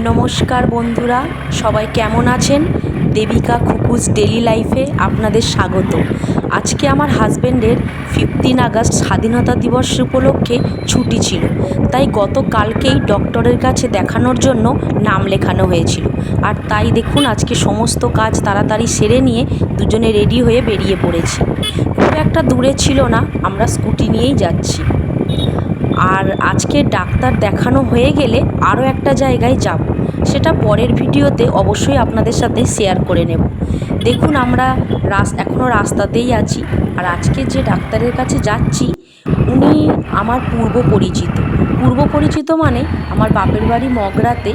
নমস্কার বন্ধুরা, সবাই কেমন আছেন? দেবিকা খুকুস ডেলি লাইফে আপনাদের স্বাগত। আজকে আমার হাজব্যান্ডের 15 আগস্ট স্বাধীনতা দিবস উপলক্ষে ছুটি ছিল, তাই গতকালকেই ডক্টরের কাছে দেখানোর জন্য নাম লেখানো হয়েছিল। আর তাই দেখুন আজকে সমস্ত কাজ তাড়াতাড়ি সেরে নিয়ে দুজনে রেডি হয়ে বেরিয়ে পড়েছি। খুব একটা দূরে ছিল না, আমরা স্কুটি নিয়েই যাচ্ছি। আর আজকে ডাক্তার দেখানো হয়ে গেলে আরও একটা জায়গায় যাব, সেটা পরের ভিডিওতে অবশ্যই আপনাদের সাথে শেয়ার করে নেব। দেখুন আমরা এখনও রাস্তাতেই আছি। আর আজকে যে ডাক্তারের কাছে যাচ্ছি উনি আমার পূর্ব পরিচিত মানে আমার বাপের বাড়ি মগরাতে।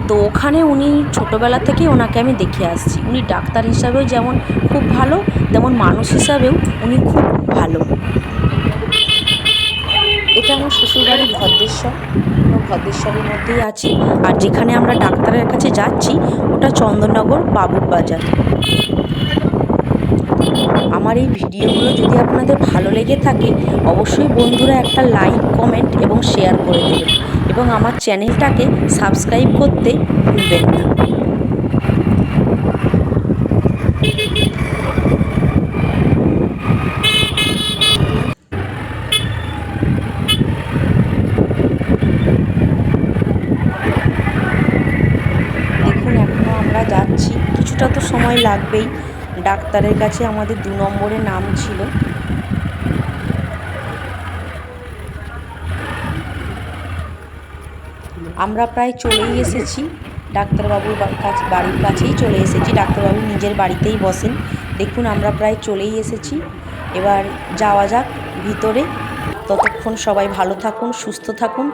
তো ওখানে উনি ছোটোবেলা থেকেই ওনাকে আমি দেখে আসছি। উনি ডাক্তার হিসাবেও যেমন খুব ভালো, তেমন মানুষ হিসাবেও উনি খুব ভালো। এটা আমার শ্বশুরবাড়ি ভদ্রেশ্বরের মধ্যেই আছি। আর যেখানে আমরা ডাক্তারের কাছে যাচ্ছি ওটা চন্দননগর বাবুর বাজার। আমার এই ভিডিওগুলো যদি আপনাদের ভালো লেগে থাকে অবশ্যই বন্ধুরা একটা লাইক, কমেন্ট এবং শেয়ার করে দেবেন, এবং আমার চ্যানেলটাকে সাবস্ক্রাইব করতে ভুলবেন না। দেখুন এখনও আমরা যাচ্ছি, কিছুটা তো সময় লাগবেই। ডাক্তারের কাছে আমাদের 2 নম্বরে নাম ছিল। আমরা প্রায় চলেই এসেছি, ডাক্তারবাবুর বাড়ির কাছেই চলে এসেছি। ডাক্তারবাবু নিজের বাড়িতেই বসেন। দেখুন আমরা প্রায় চলেই এসেছি, এবার যাওয়া যাক ভিতরে। ততক্ষণ সবাই ভালো থাকুন, সুস্থ থাকুন।